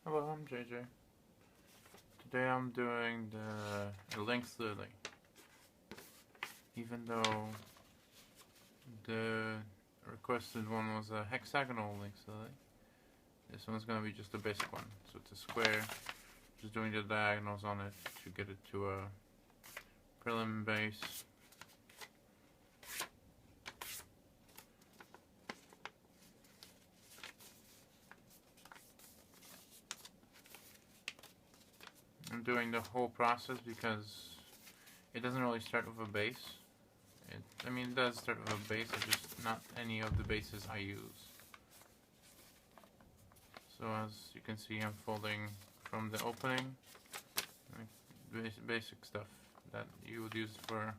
Hello, I'm JJ. Today I'm doing the Lynx Lily. Even though the requested one was a hexagonal Lynx Lily, this one's going to be just a basic one. So it's a square, just doing the diagonals on it to get it to a prelim base. I'm doing the whole process because it doesn't really start with a base. I mean, it does start with a base, it's just not any of the bases I use. So as you can see, I'm folding from the opening, like basic stuff that you would use to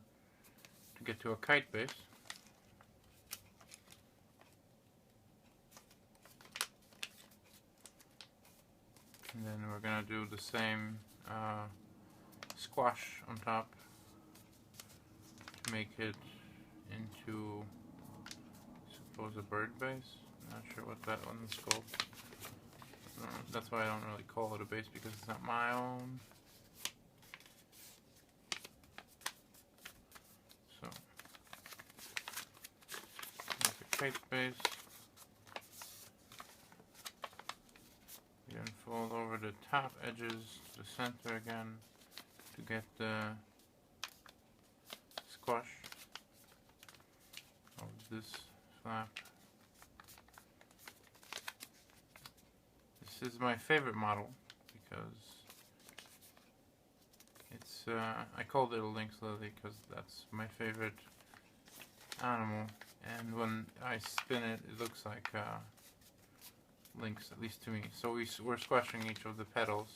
get to a kite base. And then we're gonna do the same squash on top to make it into, I suppose, a bird base. Not sure what that one's called. That's why I don't really call it a base, because it's not my own. So, make a kite base. You then fold over the top edges to the center again to get the squash of this flap. This is my favorite model because it's, I called it a Lynx Lily because that's my favorite animal, and when I spin it, it looks like lynx, at least to me. So we're squashing each of the petals,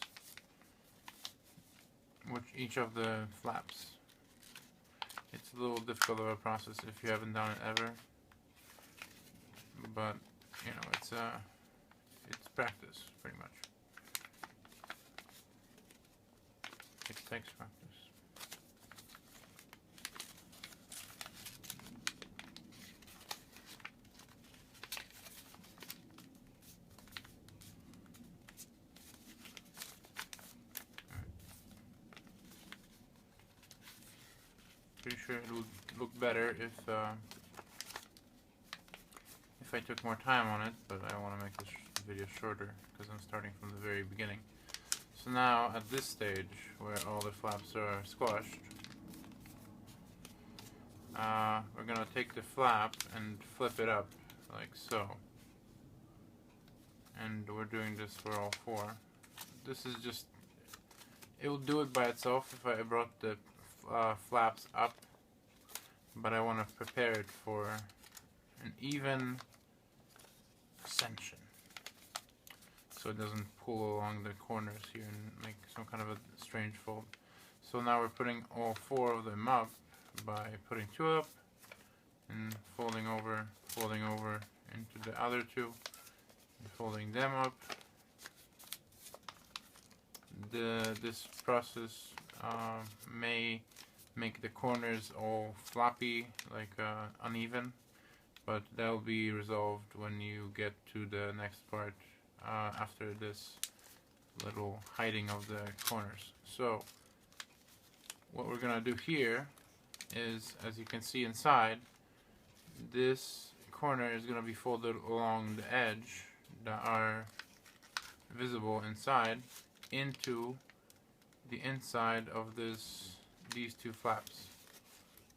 each of the flaps. It's a little difficult of a process if you haven't done it ever, but you know, it's practice, pretty much. It takes practice. Pretty sure it would look better if I took more time on it, but I want to make this video shorter because I'm starting from the very beginning. So now at this stage where all the flaps are squashed, we're gonna take the flap and flip it up like so, and we're doing this for all four. This is just, it will do it by itself if I brought the flaps up, but I want to prepare it for an even ascension, so it doesn't pull along the corners here and make some kind of a strange fold. So now we're putting all four of them up by putting two up and folding over into the other two and folding them up. This process may make the corners all floppy, like uneven, but that'll be resolved when you get to the next part after this little hiding of the corners. So what we're gonna do here is, as you can see inside, this corner is gonna be folded along the edge that are visible inside into the inside of these two flaps.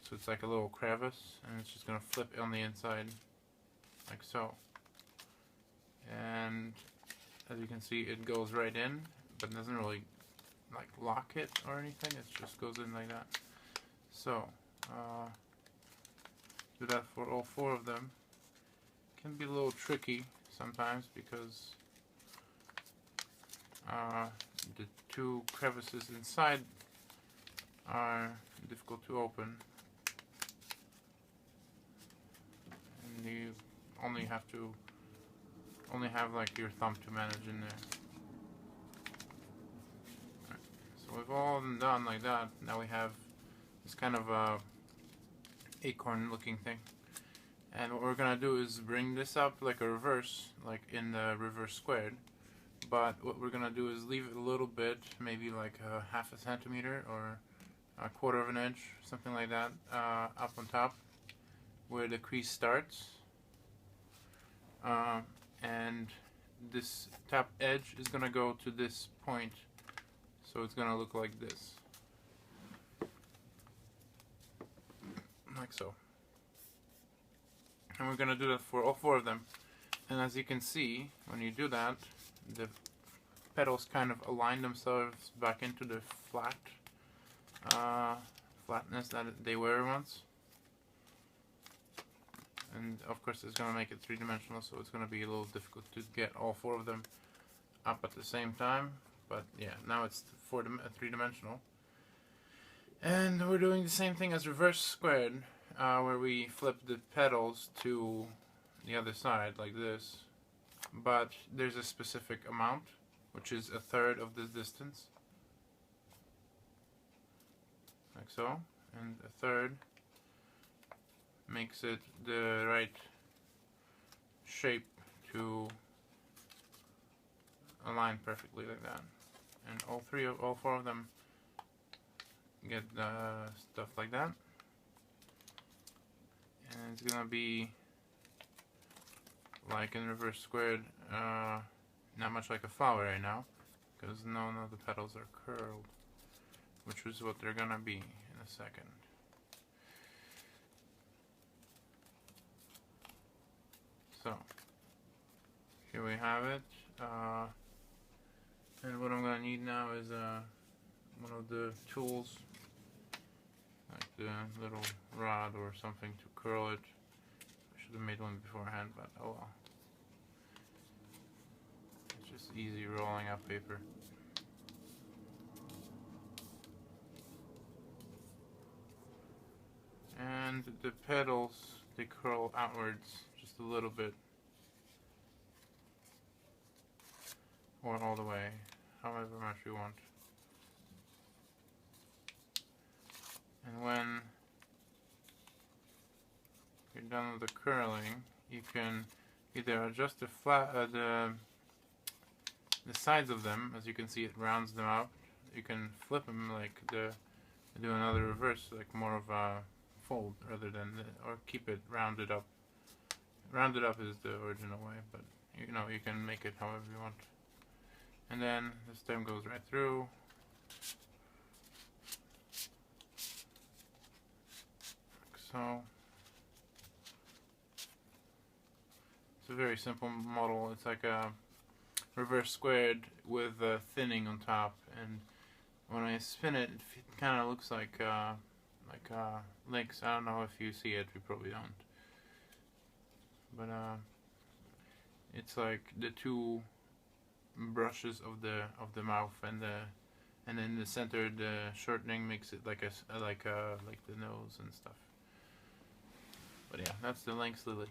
So it's like a little crevice, and it's just gonna flip on the inside like so. And as you can see, it goes right in, but doesn't really like lock it or anything. It just goes in like that. So do that for all four of them. It can be a little tricky sometimes because the two crevices inside are difficult to open, and you only have like your thumb to manage in there. Right. So we've all done like that. Now we have this kind of acorn looking thing, and what we're gonna do is bring this up like a reverse, like in the reverse squared, but what we're gonna do is leave it a little bit, maybe like a half a centimeter or a quarter of an inch, something like that, up on top where the crease starts, and this top edge is gonna go to this point, so it's gonna look like this, like so. And we're gonna do that for all 4 of them. And as you can see, when you do that, the petals kind of align themselves back into the flatness that they were once. And of course it's going to make it 3-dimensional, so it's going to be a little difficult to get all 4 of them up at the same time. But yeah, now it's 3-dimensional. And we're doing the same thing as reverse squared, where we flip the petals to the other side like this. But there's a specific amount, which is 1/3 of this distance, like so, and 1/3 makes it the right shape to align perfectly like that. And all 4 of them get stuff like that. And it's gonna be like in reverse squared, not much like a flower right now, because none of the petals are curled, which is what they're gonna be in a second. So here we have it, and what I'm gonna need now is one of the tools, like the little rod or something to curl it. I should have made one beforehand, but oh well. It's just easy rolling up paper. And the petals, they curl outwards just a little bit, or all the way, however much you want. And when you're done with the curling, you can either adjust the sides of them. As you can see, it rounds them out. You can flip them like do another reverse, like more of a fold rather than or keep it rounded up. Rounded up is the original way, but you know, you can make it however you want. And then the stem goes right through. Like so. It's a very simple model. It's like a reverse squared with a thinning on top, and when I spin it, it kind of looks like Lynx. I don't know if you see it. You probably don't. But it's like the 2 brushes of the mouth, and then the center, the shortening makes it like the nose and stuff. But yeah, that's the Lynx Lily.